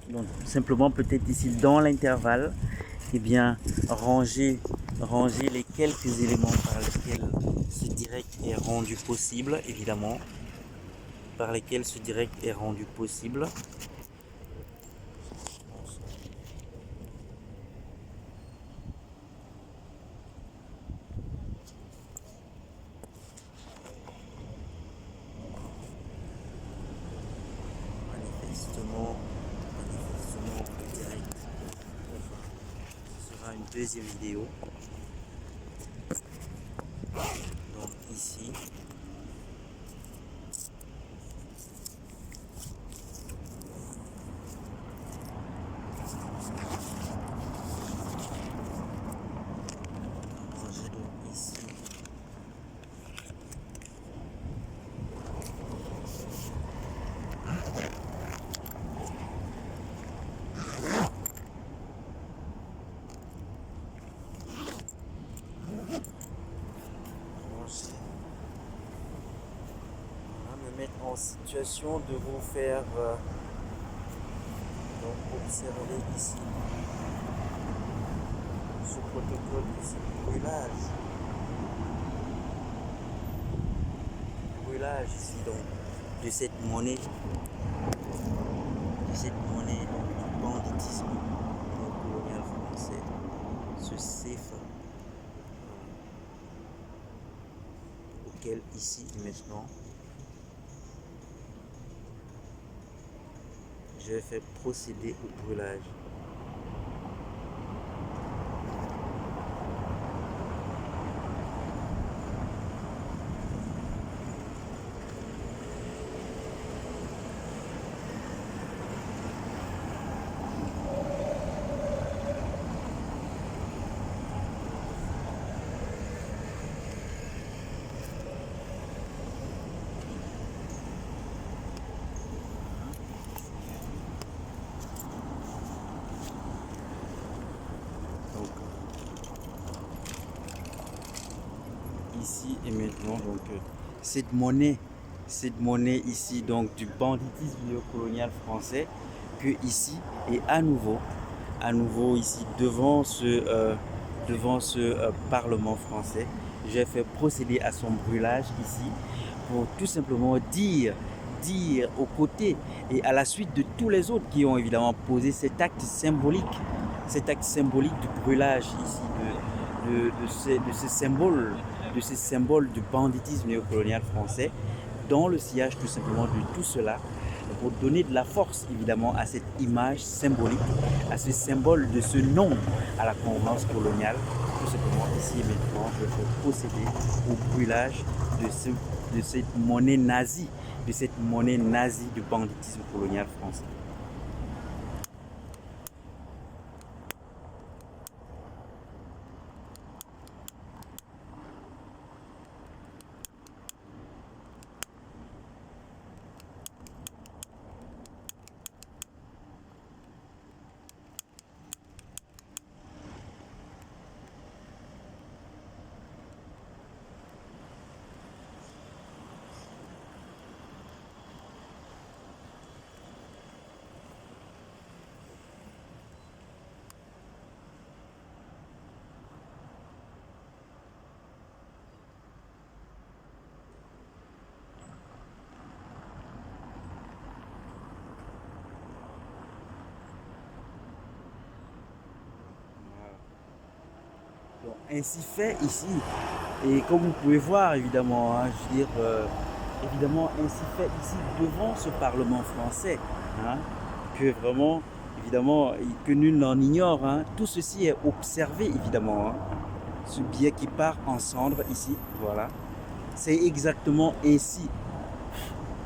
Donc simplement peut-être ici dans l'intervalle, eh bien ranger les quelques éléments par lesquels ce direct est rendu possible, évidemment, par lesquels ce direct est rendu possible. Manifestement, le direct, ce sera une deuxième vidéo. Donc ici, ranger donc ici. Me mettre en situation de vous faire donc observer ici ce protocole de ce brûlage ici donc de cette monnaie donc, du banditisme colonial français, ce CFA auquel ici maintenant je vais faire procéder au brûlage. Ici et maintenant donc cette monnaie ici donc du banditisme néocolonial français que ici et à nouveau ici devant ce parlement français, j'ai fait procéder à son brûlage ici pour tout simplement dire aux côtés et à la suite de tous les autres qui ont évidemment posé cet acte symbolique du brûlage ici de ces symboles du banditisme néocolonial français, dans le sillage tout simplement de tout cela, pour donner de la force évidemment à cette image symbolique, à ce symbole de ce nom à la convenance coloniale. Tout simplement ici et maintenant, je vais procéder au brûlage de cette monnaie nazie, du banditisme colonial français. Donc, ainsi fait ici, et comme vous pouvez voir évidemment, hein, je veux dire, évidemment ainsi fait ici devant ce Parlement français, hein, que vraiment, évidemment, que nul n'en ignore, hein, tout ceci est observé évidemment, hein, ce billet qui part en cendres ici, voilà, c'est exactement ainsi,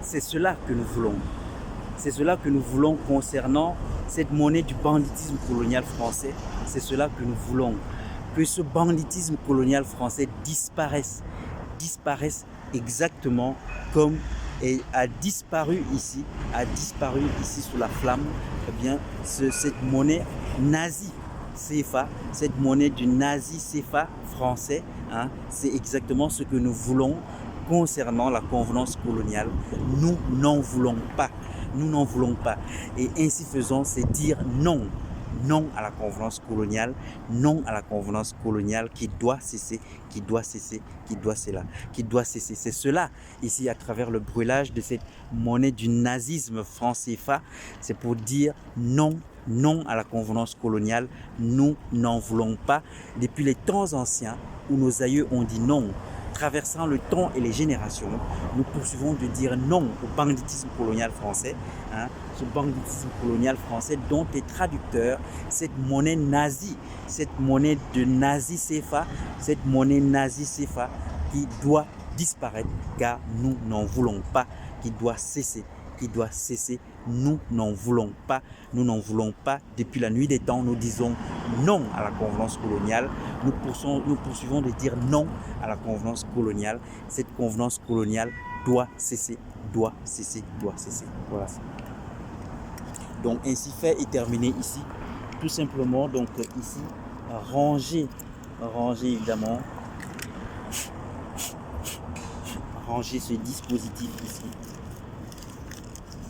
c'est cela que nous voulons. C'est cela que nous voulons concernant cette monnaie du banditisme colonial français. C'est cela que nous voulons. Que ce banditisme colonial français disparaisse exactement comme a disparu ici sous la flamme, eh bien, cette monnaie nazie CFA, cette monnaie du nazi CFA français, hein, c'est exactement ce que nous voulons concernant la convenance coloniale. Nous n'en voulons pas. Nous n'en voulons pas. Et ainsi faisant, c'est dire non. Non à la convenance coloniale, non à la convenance coloniale qui doit cesser, qui doit cesser, qui doit cesser. C'est cela, ici, à travers le brûlage de cette monnaie du nazisme franc CFA, c'est pour dire non, non à la convenance coloniale, nous n'en voulons pas. Depuis les temps anciens où nos aïeux ont dit non, traversant le temps et les générations, nous poursuivons de dire non au banditisme colonial français, ce banditisme colonial français dont est traducteur cette monnaie nazie, cette monnaie de nazi CFA, cette monnaie nazi CFA qui doit disparaître car nous n'en voulons pas, qui doit cesser. Nous n'en voulons pas. Depuis la nuit des temps, nous disons non à la convenance coloniale. Nous poursuivons de dire non à la convenance coloniale. Cette convenance coloniale doit cesser. Voilà. Donc ainsi fait et terminé ici. Tout simplement, donc ici, ranger évidemment, ranger ce dispositif ici.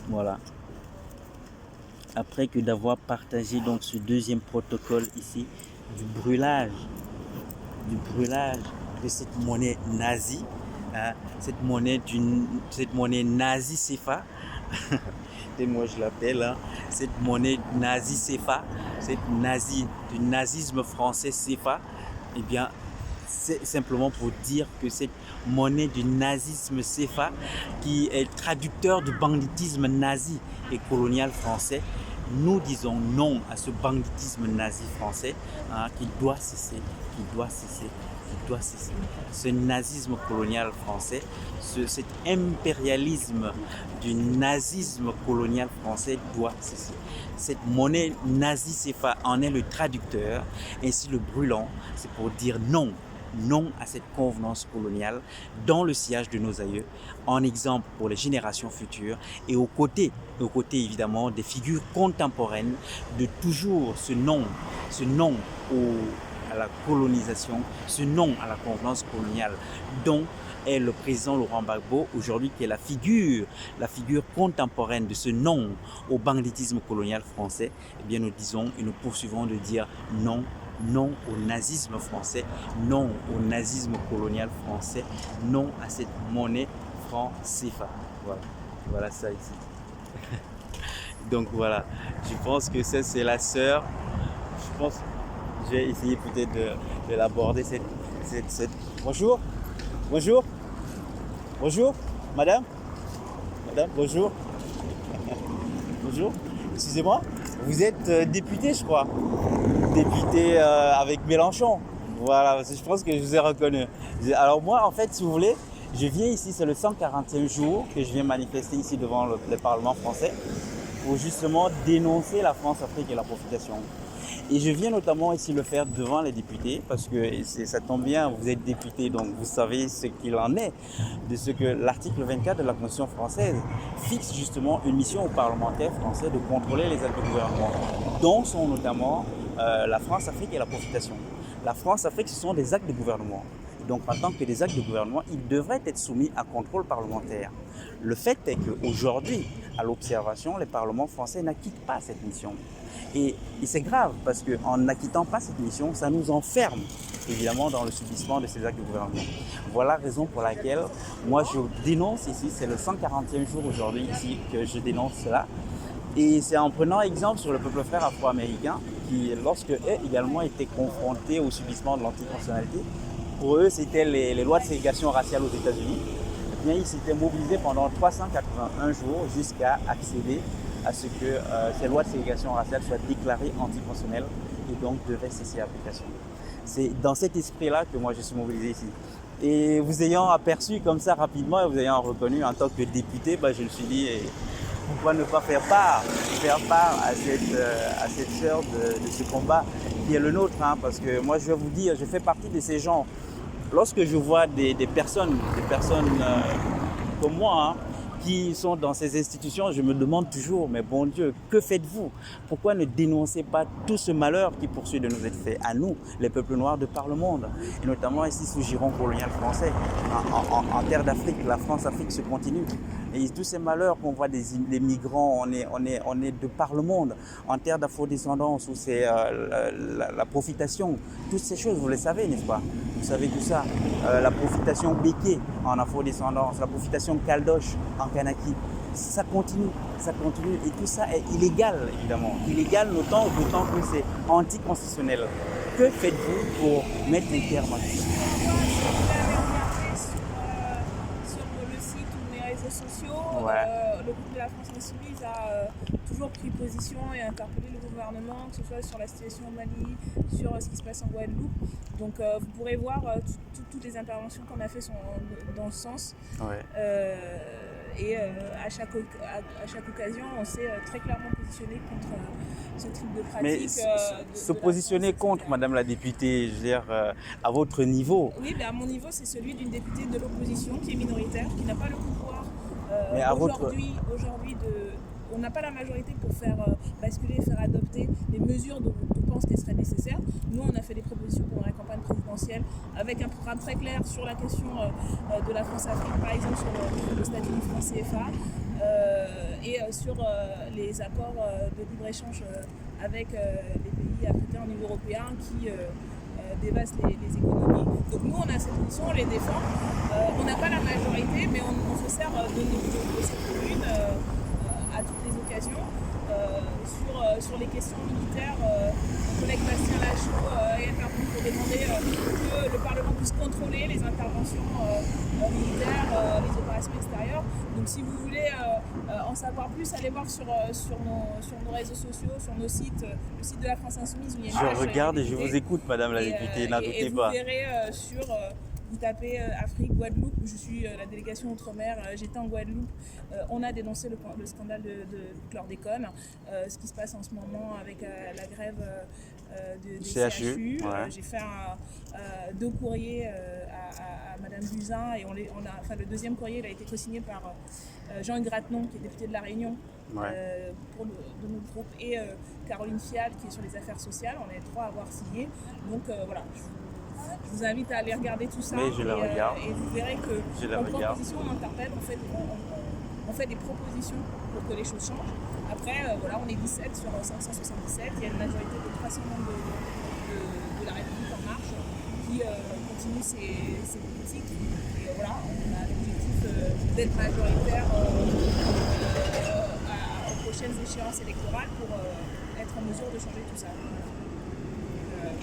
Voilà. Après que d'avoir partagé donc ce deuxième protocole ici du brûlage de cette monnaie nazie, cette monnaie nazie CFA, et moi je l'appelle, cette monnaie nazie CFA, du nazisme français CFA, eh bien c'est simplement pour dire que cette monnaie du nazisme CFA, qui est traducteur du banditisme nazi et colonial français, nous disons non à ce banditisme nazi français qui doit cesser. Ce nazisme colonial français, cet impérialisme du nazisme colonial français doit cesser. Cette monnaie nazie CFA en est le traducteur, ainsi le brûlant, c'est pour dire non à cette convenance coloniale dans le sillage de nos aïeux, en exemple pour les générations futures et aux côtés évidemment des figures contemporaines de toujours ce non à la colonisation, ce non à la convenance coloniale dont est le président Laurent Gbagbo aujourd'hui, qui est la figure contemporaine de ce non au banditisme colonial français. Eh bien nous disons et nous poursuivons de dire non au nazisme français, non au nazisme colonial français, non à cette monnaie franc CFA. Voilà ça ici. Donc voilà, je pense que ça c'est la sœur. Je pense que je vais essayer peut-être de l'aborder cette... Bonjour, madame, bonjour. Bonjour, excusez-moi, vous êtes député je crois. Député avec Mélenchon. Voilà, je pense que je vous ai reconnu. Alors moi, en fait, si vous voulez, je viens ici, c'est le 140e jour que je viens manifester ici devant le Parlement français pour justement dénoncer la France-Afrique et la profitation. Et je viens notamment ici le faire devant les députés parce que ça tombe bien, vous êtes député, donc vous savez ce qu'il en est de ce que l'article 24 de la Constitution française fixe justement une mission aux parlementaires français de contrôler les actes de gouvernement, dont sont notamment la France-Afrique et la profitation. La France-Afrique, ce sont des actes de gouvernement. Donc, en tant que des actes de gouvernement, ils devraient être soumis à contrôle parlementaire. Le fait est qu'aujourd'hui, à l'observation, les parlements français n'acquittent pas cette mission. Et c'est grave parce qu'en n'acquittant pas cette mission, ça nous enferme évidemment dans le subissement de ces actes de gouvernement. Voilà la raison pour laquelle moi je dénonce ici, c'est le 140e jour aujourd'hui ici que je dénonce cela. Et c'est en prenant exemple sur le peuple frère afro-américain qui, lorsque eux également étaient confrontés au subissement de l'anticonstitutionnalité, pour eux c'était les lois de ségrégation raciale aux États-Unis, eh bien ils s'étaient mobilisés pendant 381 jours jusqu'à accéder à ce que ces lois de ségrégation raciale soient déclarées anticonstitutionnelles et donc devaient cesser d'application. C'est dans cet esprit-là que moi je suis mobilisé ici. Et vous ayant aperçu comme ça rapidement et vous ayant reconnu en tant que député, je me suis dit pourquoi ne pas faire part à cette sœur de ce combat qui est le nôtre, parce que moi je vais vous dire, je fais partie de ces gens. Lorsque je vois des personnes comme moi, qui sont dans ces institutions, je me demande toujours, mais bon Dieu, que faites-vous? Pourquoi ne dénoncez pas tout ce malheur qui poursuit de nous être fait à nous, les peuples noirs de par le monde, et notamment ici sous giron colonial français, en terre d'Afrique, la France-Afrique se continue. Et tous ces malheurs qu'on voit des migrants, on est de par le monde, en terre d'afrodescendance, où c'est la profitation, toutes ces choses, vous les savez, n'est-ce pas? Vous savez tout ça. La profitation béké en afrodescendance, la profitation caldoche en kanaki. Ça continue. Et tout ça est illégal, évidemment. Illégal d'autant que c'est anticonstitutionnel. Que faites-vous pour mettre un terme à tout ça? Sur le site ou les réseaux sociaux, Ouais. le groupe de la France Insoumise a toujours pris position et interpellé le gouvernement, que ce soit sur la situation au Mali, sur ce qui se passe en Guadeloupe. Donc vous pourrez voir toutes les interventions qu'on a fait sont dans ce sens. Ouais. Et à chaque occasion, on s'est très clairement positionné contre ce type de pratique. Mais se positionner contre, Madame la députée, je veux dire, à votre niveau. Oui, mais à mon niveau, c'est celui d'une députée de l'opposition qui est minoritaire, qui n'a pas le pouvoir Mais à aujourd'hui on n'a pas la majorité pour faire basculer, faire adopter les mesures dont on pense qu'elles seraient nécessaires. Nous, on a fait des propositions pour la campagne présidentielle avec un programme très clair sur la question de la France-Afrique, par exemple sur le statut du franc CFA et sur les accords de libre-échange avec les pays africains au niveau européen qui dévastent les économies. Donc nous, on a cette position, on les défend. On n'a pas la majorité, mais on se sert de cette tribune à toutes les occasions. Sur les questions militaires, mon collègue Bastien Lachaud est intervenu pour demander que le Parlement puisse contrôler les interventions militaires, les opérations extérieures. Donc si vous voulez en savoir plus, allez voir sur nos réseaux sociaux, sur nos sites, le site de la France Insoumise. Où il y a une page Je regarde et je députée. vous écoute, Madame la députée, n'en doutez vous pas. verrez vous tapez Afrique, Guadeloupe, je suis la délégation Outre-mer, j'étais en Guadeloupe, on a dénoncé le scandale de chlordécone, ce qui se passe en ce moment avec la grève des CHU. Ouais. J'ai fait 2 courriers à Madame Buzyn et le deuxième courrier il a été co-signé par Jean-Yves Grattenon, qui est député de La Réunion, de notre groupe, et Caroline Fial, qui est sur les affaires sociales. On est 3 à avoir signé. Donc voilà. Je vous invite à aller regarder tout ça. Mais je la regarde. Et vous verrez que en proposition, on interpelle, on fait des propositions pour que les choses changent. Après, voilà, on est 17 sur 577. Il y a une majorité de 300 membres de la République En Marche qui continuent ces politiques. Et voilà, on a l'objectif d'être majoritaire aux prochaines échéances électorales pour être en mesure de changer tout ça.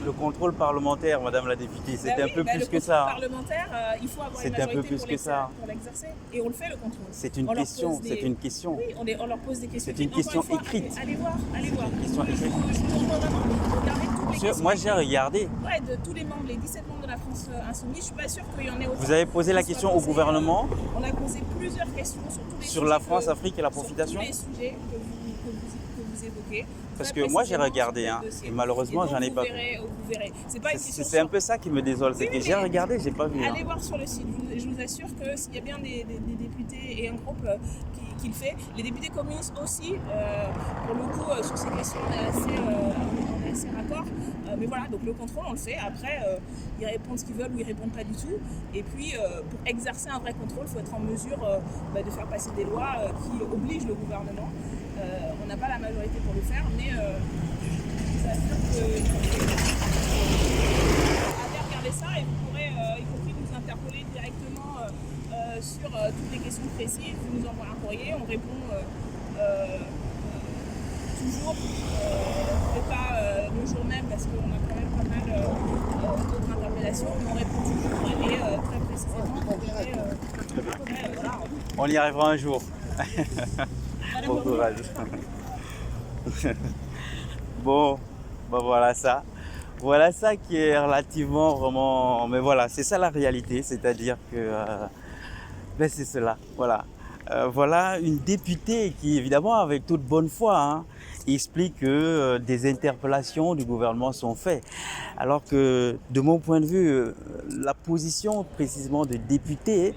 Le contrôle parlementaire, Madame la députée, c'est un peu plus que ça. Le contrôle parlementaire, il faut avoir une majorité pour l'exercer. Et on le fait, le contrôle. C'est une question, c'est une question. Oui, on leur pose des questions. C'est une question écrite. Allez voir. Une question écrite. Je vous vraiment regarder toutes les questions. Moi, j'ai regardé. Ouais, de tous les membres, les 17 membres de la France Insoumise, je ne suis pas sûre qu'il y en ait autant. Vous avez posé la question au gouvernement? On a posé plusieurs questions sur tous les sujets. Sur la France-Afrique et la profitation? Sur tous les sujets que vous évoquez. Parce que moi j'ai regardé, et malheureusement j'en ai pas vu. Vous verrez. C'est un peu ça qui me désole, c'est que j'ai regardé, j'ai pas vu. Allez voir sur le site, je vous assure que s'il y a bien des députés et un groupe qui le fait, les députés communistes aussi, pour le coup sur ces questions on est assez raccord. Mais voilà, donc le contrôle on le fait, après ils répondent ce qu'ils veulent ou ils répondent pas du tout. Et puis pour exercer un vrai contrôle, il faut être en mesure de faire passer des lois qui obligent le gouvernement. On n'a pas la majorité pour le faire, mais ça veut dire que allez regarder ça et vous pourrez y compris nous interpeller directement sur toutes les questions précises. Vous nous envoyez un courrier, on répond toujours, peut-être pas le jour même parce qu'on a quand même pas mal d'autres interpellations, mais on répond toujours et très précisément. Voilà. On y arrivera un jour. Bon courage. Bon, ben voilà ça. Voilà ça qui est relativement vraiment... Mais voilà, c'est ça la réalité, c'est-à-dire que... c'est cela, voilà. Voilà une députée qui, évidemment, avec toute bonne foi, explique que des interpellations du gouvernement sont faites. Alors que, de mon point de vue, la position précisément de député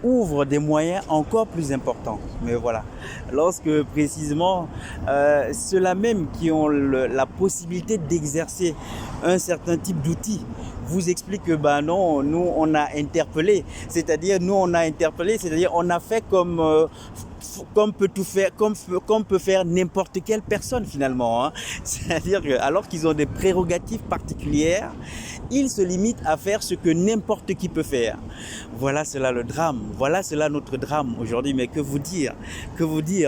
ouvre des moyens encore plus importants. Mais voilà, lorsque précisément ceux-là même qui ont la possibilité d'exercer un certain type d'outils vous expliquent que bah non, nous on a interpellé, c'est-à-dire on a fait comme peut tout faire, comme peut faire n'importe quelle personne finalement. Hein. C'est-à-dire que alors qu'ils ont des prérogatives particulières, ils se limitent à faire ce que n'importe qui peut faire. Voilà cela le drame. Voilà cela notre drame aujourd'hui. Mais que vous dire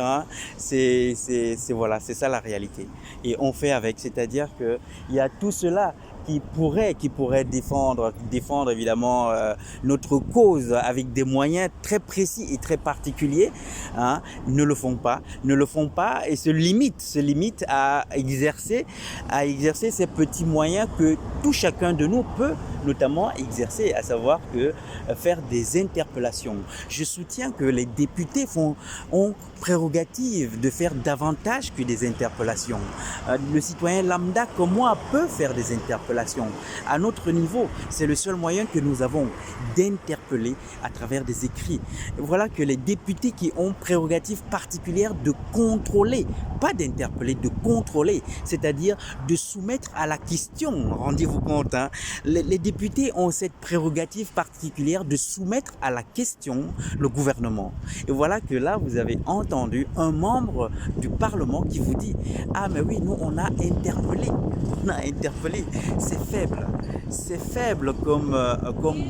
hein, c'est ça la réalité. Et on fait avec. C'est-à-dire que il y a tout cela qui pourrait défendre évidemment notre cause avec des moyens très précis et très particuliers, hein, ne le font pas et se limitent à exercer ces petits moyens que tout chacun de nous peut notamment exercer, à savoir que faire des interpellations. Je soutiens que les députés ont prérogative de faire davantage que des interpellations. Le citoyen lambda comme moi peut faire des interpellations. À notre niveau, c'est le seul moyen que nous avons d'interpeller à travers des écrits. Voilà que les députés qui ont prérogative particulière de contrôler, pas d'interpeller, de contrôler, c'est-à-dire de soumettre à la question. Rendez-vous compte, hein? Les députés ont cette prérogative particulière de soumettre à la question le gouvernement. Et voilà que là, vous avez entendu un membre du Parlement qui vous dit « Ah mais oui, nous on a interpellé. C'est faible comme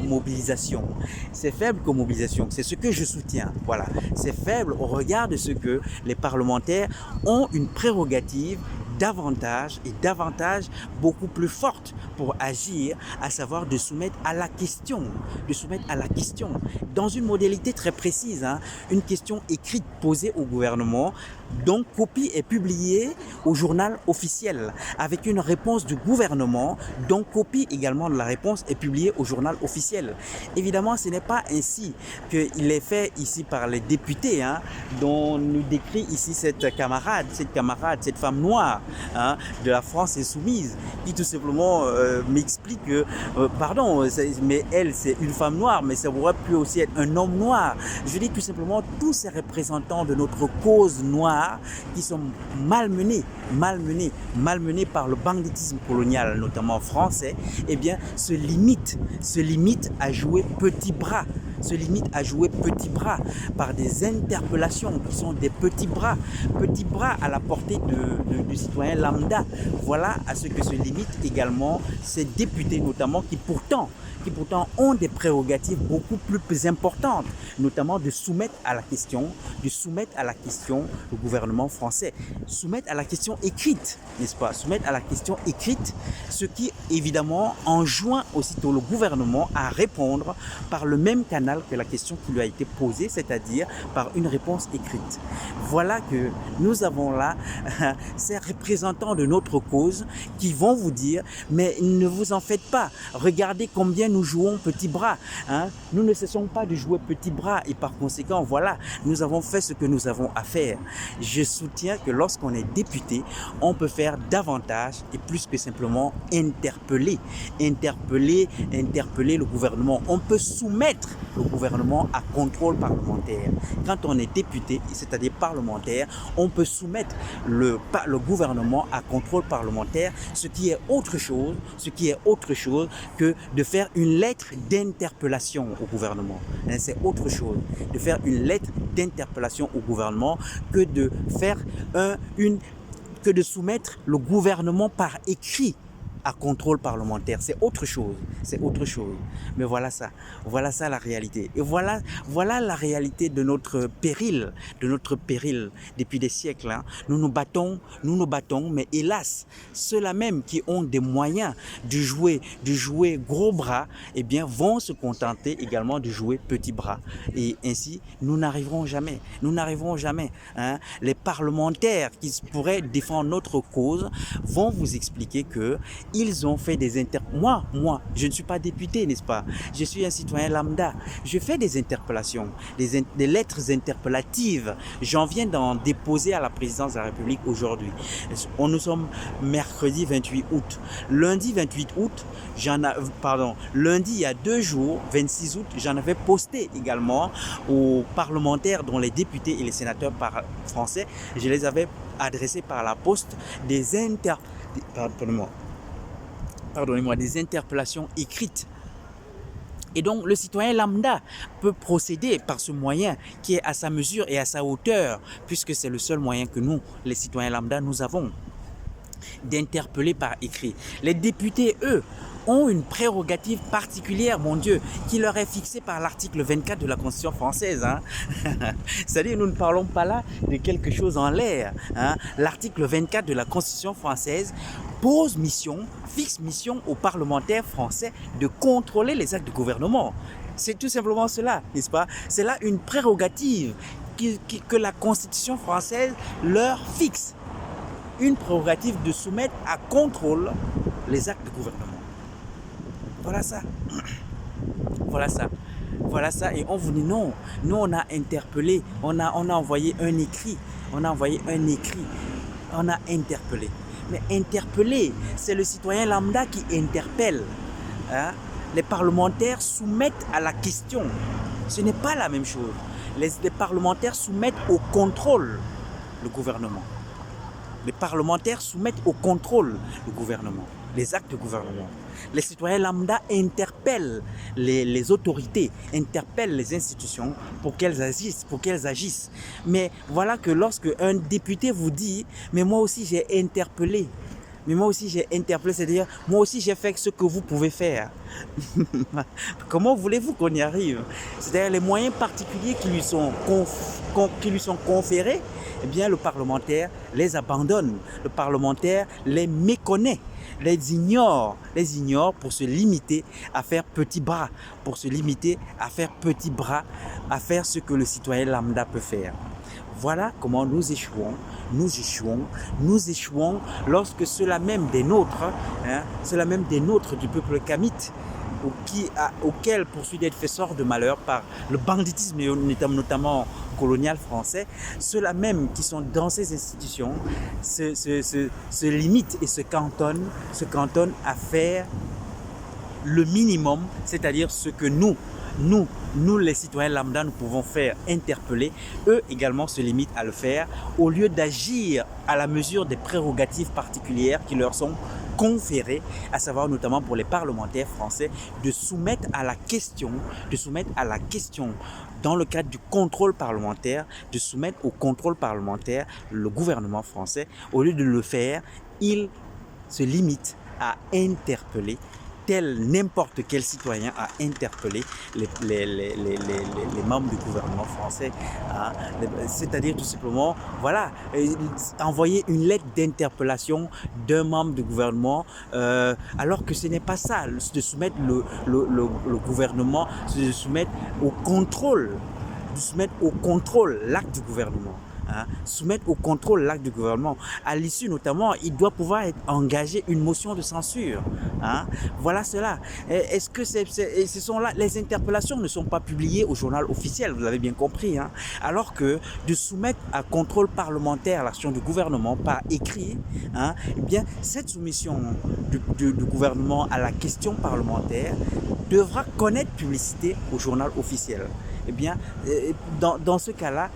mobilisation. C'est faible comme mobilisation. C'est ce que je soutiens. Voilà. C'est faible au regard de ce que les parlementaires ont une prérogative davantage beaucoup plus forte pour agir, à savoir de soumettre à la question, dans une modalité très précise, hein, une question écrite posée au gouvernement, dont copie est publiée au journal officiel, avec une réponse du gouvernement, dont copie également de la réponse est publiée au journal officiel. Évidemment, ce n'est pas ainsi qu'il est fait ici par les députés, hein, dont nous décrit ici cette camarade, cette femme noire, hein, de la France insoumise, qui tout simplement m'explique que, pardon, mais elle c'est une femme noire, mais ça pourrait plus aussi être un homme noir. Je dis tout simplement tous ces représentants de notre cause noire qui sont malmenés par le banditisme colonial, notamment français, eh bien se limitent à jouer petit bras. Par des interpellations qui sont des petits bras à la portée du citoyen lambda. Voilà à ce que se limitent également ces députés, notamment qui pourtant ont des prérogatives beaucoup plus importantes, notamment de soumettre à la question le gouvernement français, soumettre à la question écrite, n'est-ce pas, ce qui évidemment enjoint aussitôt le gouvernement à répondre par le même canal que la question qui lui a été posée, c'est-à-dire par une réponse écrite. Voilà que nous avons là ces représentants de notre cause qui vont vous dire mais ne vous en faites pas, regardez combien nous jouons petit bras, hein? Nous ne cessons pas de jouer petit bras et par conséquent voilà, nous avons fait ce que nous avons à faire. Je soutiens que lorsqu'on est député, on peut faire davantage et plus que simplement interpeller le gouvernement. On peut soumettre le gouvernement à contrôle parlementaire. Quand on est député, c'est-à-dire parlementaire, on peut soumettre le gouvernement à contrôle parlementaire, ce qui est autre chose que de faire une lettre d'interpellation au gouvernement. C'est autre chose de faire une lettre d'interpellation au gouvernement que de faire que de soumettre le gouvernement par écrit à contrôle parlementaire. C'est autre chose. Mais voilà ça la réalité. Et voilà la réalité de notre péril depuis des siècles. Hein. Nous nous battons, mais hélas, ceux-là même qui ont des moyens de jouer gros bras, eh bien, vont se contenter également de jouer petit bras. Et ainsi, nous n'arriverons jamais. Hein. Les parlementaires qui pourraient défendre notre cause vont vous expliquer que Ils ont fait des Moi, je ne suis pas député, n'est-ce pas? Je suis un citoyen lambda. Je fais des interpellations, des lettres interpellatives. J'en viens d'en déposer à la présidence de la République aujourd'hui. Nous sommes mercredi 28 août. Lundi 28 août, lundi il y a 2 jours, 26 août, j'en avais posté également aux parlementaires, dont les députés et les sénateurs français. Je les avais adressés par la poste des interpellations écrites. Et donc, le citoyen lambda peut procéder par ce moyen qui est à sa mesure et à sa hauteur, puisque c'est le seul moyen que nous, les citoyens lambda, nous avons d'interpeller par écrit. Les députés, eux, ont une prérogative particulière, mon Dieu, qui leur est fixée par l'article 24 de la Constitution française. C'est-à-dire, nous ne parlons pas là de quelque chose en l'air. L'article 24 de la Constitution française fixe mission aux parlementaires français de contrôler les actes du gouvernement. C'est tout simplement cela, n'est-ce pas? C'est là une prérogative que la Constitution française leur fixe. Une prérogative de soumettre à contrôle les actes du gouvernement. Voilà ça. Voilà ça. Et on vous dit non. Nous, on a interpellé. On a envoyé un écrit. On a interpellé. Mais interpeller, c'est le citoyen lambda qui interpelle. Les parlementaires soumettent à la question. Ce n'est pas la même chose. Les parlementaires soumettent au contrôle le gouvernement. Les parlementaires soumettent au contrôle le gouvernement, les actes du gouvernement. Les citoyens lambda interpellent les autorités, interpellent les institutions pour qu'elles agissent. Mais voilà que lorsque un député vous dit « mais moi aussi j'ai interpellé », c'est-à-dire moi aussi j'ai fait ce que vous pouvez faire. Comment voulez-vous qu'on y arrive? C'est-à-dire les moyens particuliers qui lui sont conférés, eh bien le parlementaire les abandonne, le parlementaire les méconnaît, les ignore pour se limiter à faire petit bras, à faire ce que le citoyen lambda peut faire. Voilà comment nous échouons lorsque ceux-là même des nôtres du peuple kamite, auquel poursuit d'être fait sort de malheur par le banditisme notamment colonial français, ceux-là même qui sont dans ces institutions se limitent et se cantonnent à faire le minimum, c'est-à-dire ce que nous les citoyens lambda, nous pouvons faire, interpeller. Eux également se limitent à le faire au lieu d'agir à la mesure des prérogatives particulières qui leur sont conférées, à savoir notamment pour les parlementaires français, de soumettre à la question dans le cadre du contrôle parlementaire, de soumettre au contrôle parlementaire le gouvernement français. Au lieu de le faire, ils se limitent à interpeller, tel n'importe quel citoyen a interpellé les membres du gouvernement français. C'est-à-dire tout simplement, envoyer une lettre d'interpellation d'un membre du gouvernement, alors que ce n'est pas ça, de soumettre le gouvernement, de soumettre au contrôle l'acte du gouvernement. Soumettre au contrôle l'acte du gouvernement. À l'issue notamment, il doit pouvoir être engagé une motion de censure. Voilà cela. Est-ce que ce sont là, les interpellations ne sont pas publiées au journal officiel, vous l'avez bien compris. Alors que de soumettre à contrôle parlementaire l'action du gouvernement par écrit, eh bien cette soumission du gouvernement à la question parlementaire devra connaître publicité au journal officiel. Eh bien, dans ce cas-là,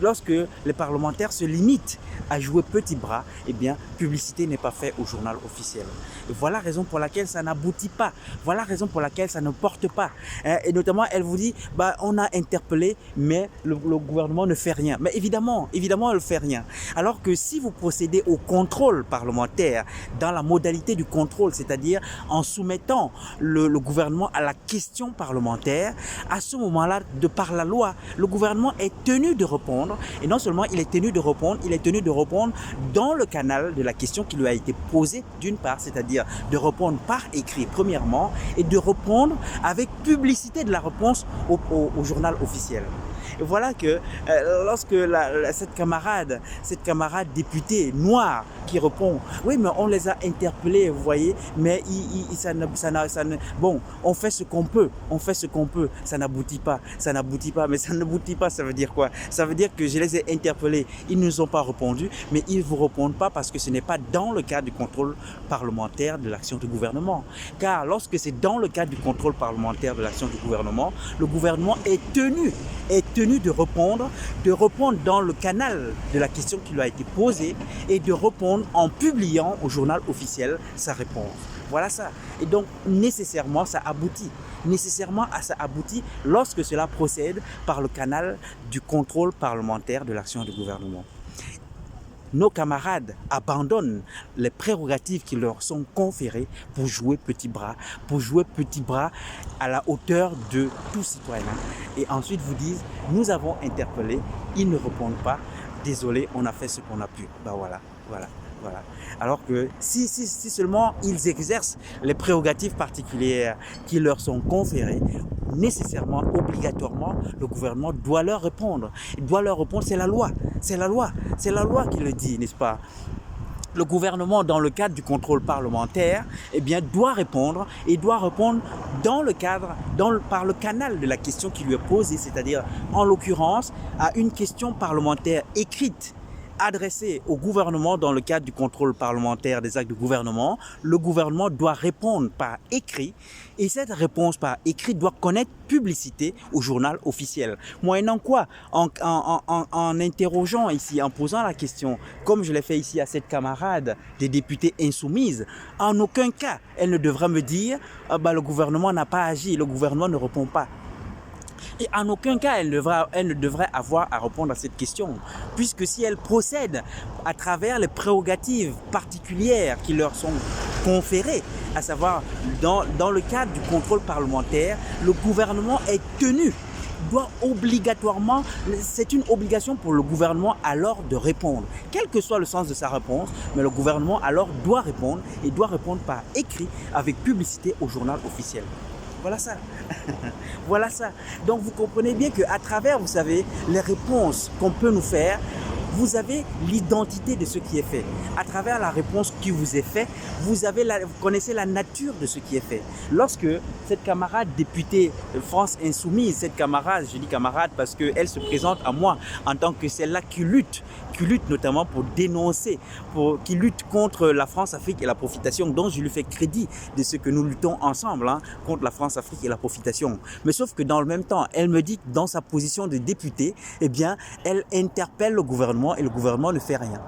lorsque les parlementaires se limitent à jouer petit bras, eh bien, publicité n'est pas faite au journal officiel. Et voilà la raison pour laquelle ça n'aboutit pas. Voilà la raison pour laquelle ça ne porte pas. Et notamment, elle vous dit, on a interpellé, mais le gouvernement ne fait rien. Mais évidemment, elle ne fait rien. Alors que si vous procédez au contrôle parlementaire, dans la modalité du contrôle, c'est-à-dire en soumettant le gouvernement à la question parlementaire, à ce moment-là, de par la loi, le gouvernement est tenu de répondre. Et non seulement il est tenu de répondre, il est tenu de répondre dans le canal de la question qui lui a été posée d'une part, c'est-à-dire de répondre par écrit premièrement et de répondre avec publicité de la réponse au journal officiel. Et voilà que lorsque cette camarade députée noire qui répond, oui, mais on les a interpellés, vous voyez, mais ça ne, bon, on fait ce qu'on peut, ça n'aboutit pas, mais ça n'aboutit pas, ça veut dire quoi? Ça veut dire que je les ai interpellés, ils ne nous ont pas répondu, mais ils ne vous répondent pas parce que ce n'est pas dans le cadre du contrôle parlementaire de l'action du gouvernement. Car lorsque c'est dans le cadre du contrôle parlementaire de l'action du gouvernement, le gouvernement est tenu de répondre dans le canal de la question qui lui a été posée et de répondre en publiant au journal officiel sa réponse. Voilà ça. Et donc, nécessairement, ça aboutit. Ça aboutit lorsque cela procède par le canal du contrôle parlementaire de l'action du gouvernement. Nos camarades abandonnent les prérogatives qui leur sont conférées pour jouer petit bras à la hauteur de tout citoyen. Et ensuite vous disent, nous avons interpellé, ils ne répondent pas, désolé, on a fait ce qu'on a pu. Ben voilà. Alors que si seulement ils exercent les prérogatives particulières qui leur sont conférées, nécessairement, obligatoirement, le gouvernement doit leur répondre. Il doit leur répondre, c'est la loi qui le dit, n'est-ce pas? Le gouvernement, dans le cadre du contrôle parlementaire, doit répondre par le canal de la question qui lui est posée, c'est-à-dire, en l'occurrence, à une question parlementaire écrite adressée au gouvernement dans le cadre du contrôle parlementaire des actes du gouvernement. Le gouvernement doit répondre par écrit et cette réponse par écrit doit connaître publicité au journal officiel. Moyennant quoi, en interrogeant ici, en posant la question, comme je l'ai fait ici à cette camarade des députés insoumises, en aucun cas elle ne devra me dire le gouvernement n'a pas agi, le gouvernement ne répond pas. Et en aucun cas, elle ne devrait avoir à répondre à cette question, puisque si elle procède à travers les prérogatives particulières qui leur sont conférées, à savoir dans le cadre du contrôle parlementaire, le gouvernement est tenu, doit obligatoirement, c'est une obligation pour le gouvernement alors de répondre, quel que soit le sens de sa réponse, mais le gouvernement alors doit répondre et doit répondre par écrit avec publicité au journal officiel. Voilà ça. Voilà ça. Donc vous comprenez bien qu'à travers, vous savez, les réponses qu'on peut nous faire, vous avez l'identité de ce qui est fait. À travers la réponse qui vous est faite, vous connaissez la nature de ce qui est fait. Lorsque cette camarade députée France Insoumise, cette camarade, je dis camarade parce qu'elle se présente à moi en tant que celle-là qui lutte notamment pour dénoncer, qui lutte contre la France-Afrique et la profitation, dont je lui fais crédit de ce que nous luttons ensemble contre la France-Afrique et la profitation. Mais sauf que dans le même temps, elle me dit que dans sa position de députée, elle interpelle le gouvernement et le gouvernement ne fait rien.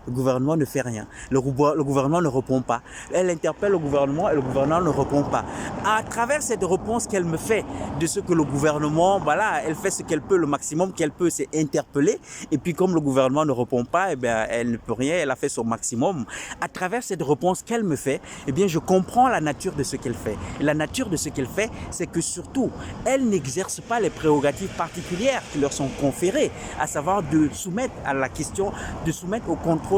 Le gouvernement ne fait rien. Le gouvernement ne répond pas. Elle interpelle le gouvernement et le gouvernement ne répond pas. À travers cette réponse qu'elle me fait de ce que le gouvernement, elle fait ce qu'elle peut, le maximum qu'elle peut, c'est interpeller. Et puis comme le gouvernement ne répond pas, elle ne peut rien, elle a fait son maximum. À travers cette réponse qu'elle me fait, je comprends la nature de ce qu'elle fait. Et la nature de ce qu'elle fait, c'est que surtout, elle n'exerce pas les prérogatives particulières qui leur sont conférées, à savoir de soumettre à la question, de soumettre au contrôle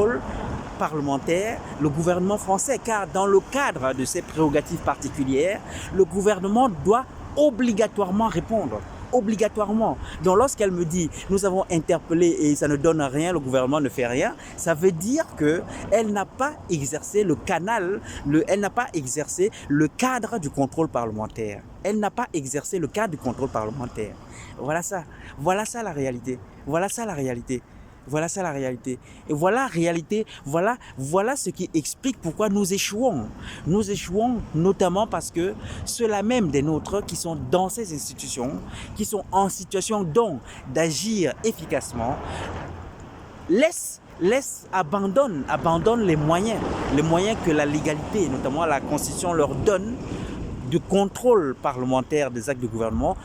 parlementaire le gouvernement français, car dans le cadre de ces prérogatives particulières, le gouvernement doit obligatoirement répondre. Obligatoirement. Donc lorsqu'elle me dit nous avons interpellé et ça ne donne rien, le gouvernement ne fait rien, ça veut dire qu'elle n'a pas exercé le canal, elle n'a pas exercé le cadre du contrôle parlementaire. Elle n'a pas exercé le cadre du contrôle parlementaire. Voilà ça la réalité. Voilà ça la réalité. Voilà ça la réalité. Et voilà ce qui explique pourquoi nous échouons. Nous échouons notamment parce que ceux-là même des nôtres qui sont dans ces institutions, qui sont en situation donc d'agir efficacement, abandonnent les moyens que la légalité, notamment la Constitution, leur donne de contrôle parlementaire des actes de gouvernement,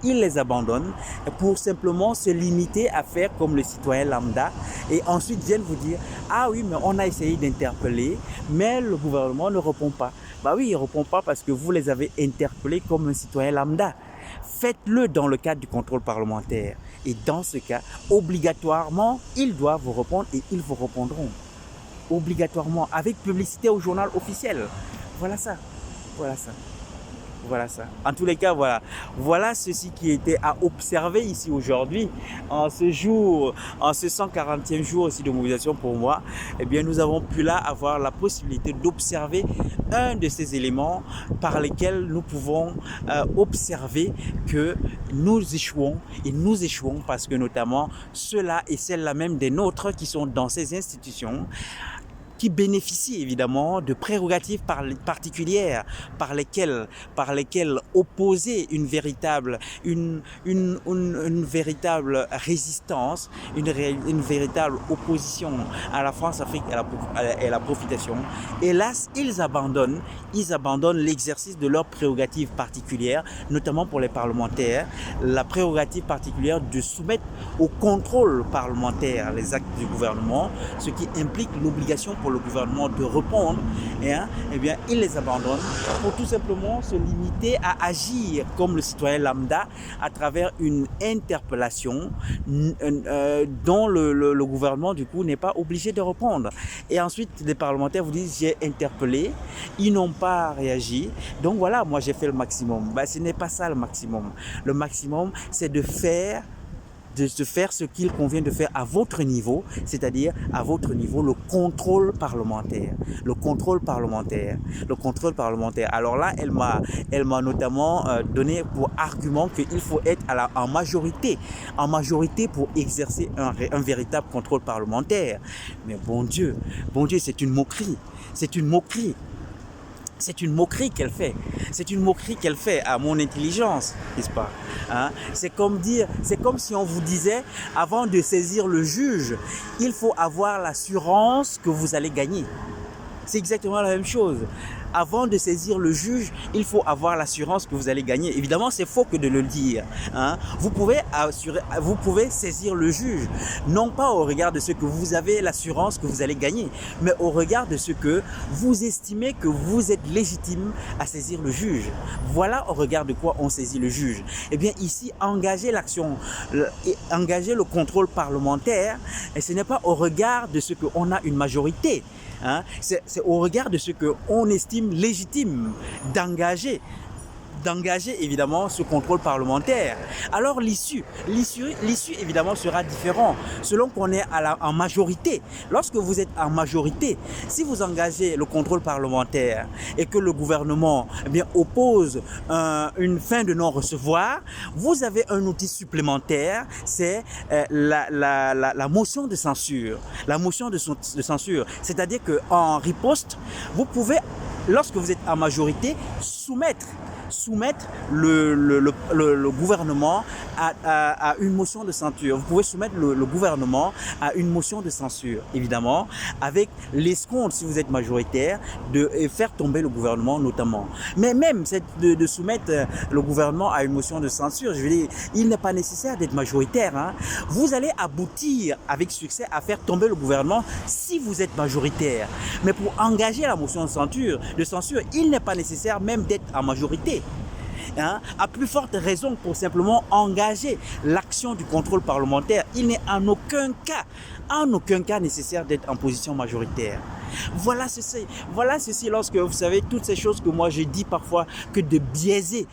ils les abandonnent pour simplement se limiter à faire comme le citoyen lambda et ensuite viennent vous dire « Ah oui, mais on a essayé d'interpeller, mais le gouvernement ne répond pas. » Oui, il ne répond pas parce que vous les avez interpellés comme un citoyen lambda. Faites-le dans le cadre du contrôle parlementaire. Et dans ce cas, obligatoirement, ils doivent vous répondre et ils vous répondront. Obligatoirement, avec publicité au journal officiel. Voilà ça. Voilà ça. En tous les cas, voilà ceci qui était à observer ici aujourd'hui. En ce jour, en ce 140e jour aussi de mobilisation pour moi, eh bien, nous avons pu là avoir la possibilité d'observer un de ces éléments par lesquels nous pouvons observer que nous échouons, et nous échouons parce que notamment ceux-là et celles-là même des nôtres qui sont dans ces institutions, qui bénéficient évidemment de prérogatives particulières par lesquelles opposer une véritable résistance, une véritable opposition à la France-Afrique et à la profitation. Hélas, ils abandonnent l'exercice de leurs prérogatives particulières, notamment pour les parlementaires, la prérogative particulière de soumettre au contrôle parlementaire les actes du gouvernement, ce qui implique l'obligation pour le gouvernement de répondre, eh bien, il les abandonne pour tout simplement se limiter à agir comme le citoyen lambda à travers une interpellation dont le gouvernement du coup n'est pas obligé de répondre. Et ensuite, les parlementaires vous disent j'ai interpellé, ils n'ont pas réagi, donc voilà, moi j'ai fait le maximum. Ce n'est pas ça le maximum. Le maximum, c'est de faire ce qu'il convient de faire à votre niveau, c'est-à-dire à votre niveau le contrôle parlementaire. Le contrôle parlementaire. Alors là, elle m'a notamment donné pour argument qu'il faut être en majorité pour exercer un véritable contrôle parlementaire. Mais bon Dieu, c'est une moquerie. C'est une moquerie qu'elle fait. C'est une moquerie qu'elle fait à mon intelligence, n'est-ce pas? C'est comme si on vous disait, avant de saisir le juge, il faut avoir l'assurance que vous allez gagner. C'est exactement la même chose. Avant de saisir le juge, il faut avoir l'assurance que vous allez gagner. Évidemment, c'est faux que de le dire. Vous pouvez saisir le juge, non pas au regard de ce que vous avez l'assurance que vous allez gagner, mais au regard de ce que vous estimez que vous êtes légitime à saisir le juge. Voilà au regard de quoi on saisit le juge. Eh bien ici, engager le contrôle parlementaire, et ce n'est pas au regard de ce qu'on a une majorité. C'est au regard de ce qu'on estime légitime d'engager évidemment ce contrôle parlementaire. Alors l'issue évidemment sera différente selon qu'on est en majorité. Lorsque vous êtes en majorité, si vous engagez le contrôle parlementaire et que le gouvernement oppose une fin de non-recevoir, vous avez un outil supplémentaire, c'est la motion de censure. La motion de censure, c'est-à-dire qu'en riposte, vous pouvez, lorsque vous êtes en majorité, soumettre le gouvernement à une motion de censure. Vous pouvez soumettre le gouvernement à une motion de censure, évidemment, avec l'escompte, si vous êtes majoritaire, de faire tomber le gouvernement notamment. Mais même de soumettre le gouvernement à une motion de censure, je veux dire, il n'est pas nécessaire d'être majoritaire. Vous allez aboutir avec succès à faire tomber le gouvernement si vous êtes majoritaire. Mais pour engager la motion de censure, il n'est pas nécessaire même d'être en majorité. À plus forte raison pour simplement engager l'action du contrôle parlementaire, il n'est en aucun cas nécessaire d'être en position majoritaire. Voilà ceci lorsque vous savez toutes ces choses que moi je dis parfois que de biaiser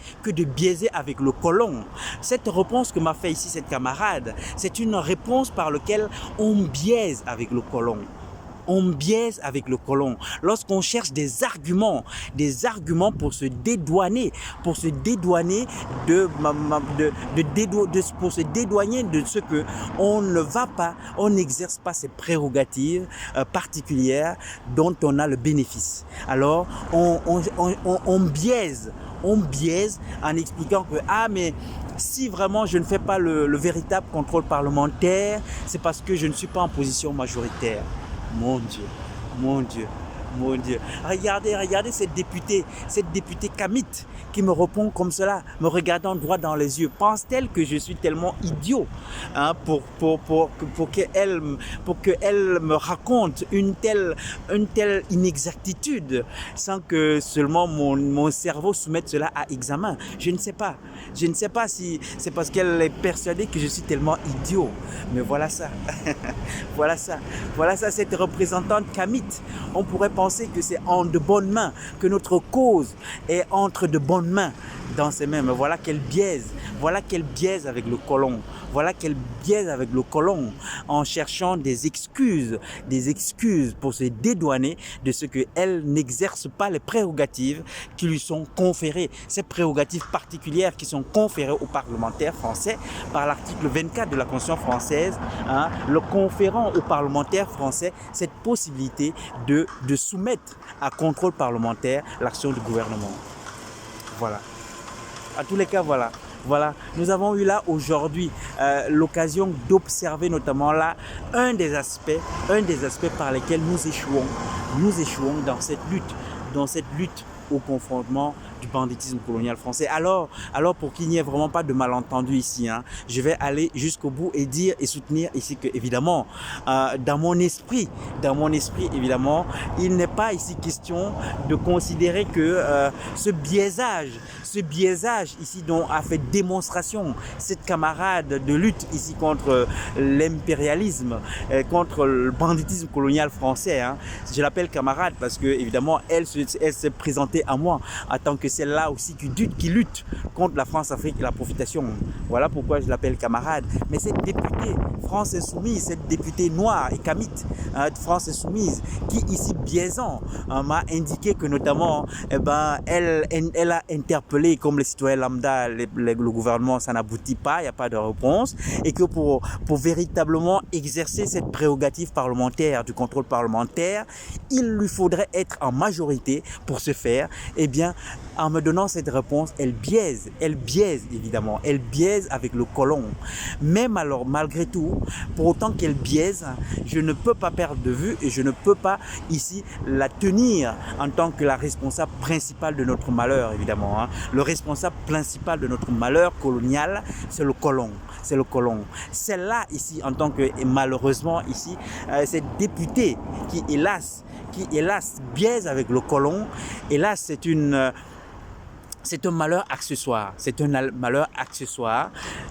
avec le colon. Cette réponse que m'a fait ici cette camarade, c'est une réponse par laquelle on biaise avec le colon. On biaise avec le colon. Lorsqu'on cherche des arguments pour se dédouaner de ce que on ne va pas, on n'exerce pas ces prérogatives particulières dont on a le bénéfice. Alors, on biaise en expliquant que mais si vraiment je ne fais pas le véritable contrôle parlementaire, c'est parce que je ne suis pas en position majoritaire. Mon Dieu. Regardez cette députée Kamit qui me répond comme cela, me regardant droit dans les yeux. Pense-t-elle que je suis tellement idiot pour qu'elle me raconte une telle inexactitude sans que seulement mon cerveau soumette cela à examen? Je ne sais pas si c'est parce qu'elle est persuadée que je suis tellement idiot. Mais voilà ça. Voilà ça, cette représentante Kamit. On pourrait penser que c'est en de bonnes mains, que notre cause est entre de bonnes mains dans ses mains. Mais voilà qu'elle biaise avec le colon. Voilà qu'elle biaise avec le colon en cherchant des excuses pour se dédouaner de ce qu'elle n'exerce pas les prérogatives qui lui sont conférées. Ces prérogatives particulières qui sont conférées aux parlementaires français par l'article 24 de la Constitution française, le conférant aux parlementaires français cette possibilité de soumettre à contrôle parlementaire l'action du gouvernement. Voilà. À tous les cas, voilà. Nous avons eu là aujourd'hui l'occasion d'observer notamment là un des aspects par lesquels nous échouons dans cette lutte au confrontement du banditisme colonial français. Alors pour qu'il n'y ait vraiment pas de malentendu ici, je vais aller jusqu'au bout et dire et soutenir ici que évidemment dans mon esprit évidemment, il n'est pas ici question de considérer que ce biaisage ici dont a fait démonstration cette camarade de lutte ici contre l'impérialisme, contre le banditisme colonial français, je l'appelle camarade parce que évidemment elle s'est présentée à moi en tant que celle-là aussi qui lutte contre la France-Afrique et la profitation. Voilà pourquoi je l'appelle camarade. Mais cette députée France Insoumise, cette députée noire et camite de France Insoumise, qui ici biaisant m'a indiqué que notamment elle a interpellé comme les citoyens lambda le gouvernement, ça n'aboutit pas, il n'y a pas de réponse, et que pour véritablement exercer cette prérogative parlementaire du contrôle parlementaire, il lui faudrait être en majorité. Pour ce faire, eh bien, en me donnant cette réponse, elle biaise évidemment, elle biaise avec le colon. Même alors, malgré tout, pour autant qu'elle biaise, je ne peux pas perdre de vue et je ne peux pas ici la tenir en tant que la responsable principale de notre malheur, évidemment. Le responsable principal de notre malheur colonial, c'est le colon. Celle-là ici, en tant que, malheureusement ici, cette députée qui hélas biaise avec le colon, hélas c'est un malheur accessoire.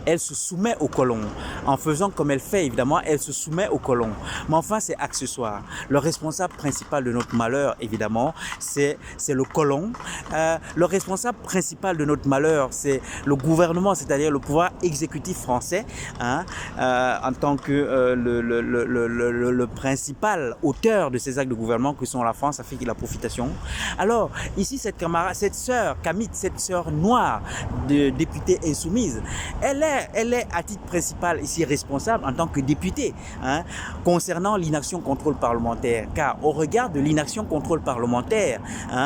Elle se soumet au colon. En faisant comme elle fait, évidemment, elle se soumet au colon. Mais enfin, c'est accessoire. Le responsable principal de notre malheur, évidemment, c'est le colon. Le responsable principal de notre malheur, c'est le gouvernement, c'est-à-dire le pouvoir exécutif français, en tant que le principal auteur de ces actes de gouvernement que sont la France, l'Afrique et la profitation. Alors, ici, cette sœur Camille, cette sœur noire de députée insoumise, elle est à titre principal ici responsable en tant que députée concernant l'inaction contrôle parlementaire. Car au regard de l'inaction contrôle parlementaire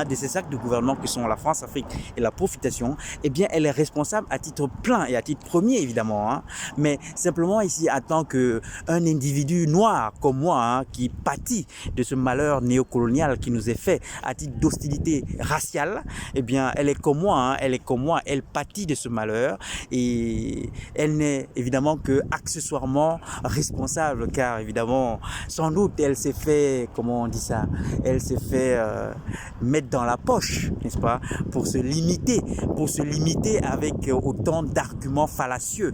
de ces actes de gouvernement que sont la France, l'Afrique et la profitation, eh bien elle est responsable à titre plein et à titre premier évidemment. Mais simplement ici en tant qu'un individu noir comme moi qui pâtit de ce malheur néocolonial qui nous est fait à titre d'hostilité raciale, eh bien elle est comme moi, elle pâtit de ce malheur et elle n'est évidemment que accessoirement responsable car évidemment sans doute elle s'est fait, comment on dit ça, elle s'est fait mettre dans la poche, n'est-ce pas, pour se limiter avec autant d'arguments fallacieux,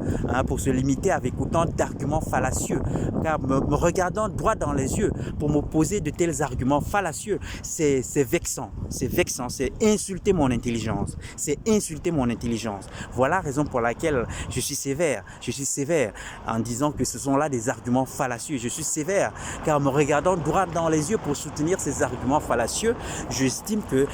car me regardant droit dans les yeux pour m'opposer de tels arguments fallacieux, c'est vexant, c'est insulter mon intelligence. Voilà la raison pour laquelle je suis sévère en disant que ce sont là des arguments fallacieux. Je suis sévère car me regardant droit dans les yeux pour soutenir ces arguments fallacieux, j'estime que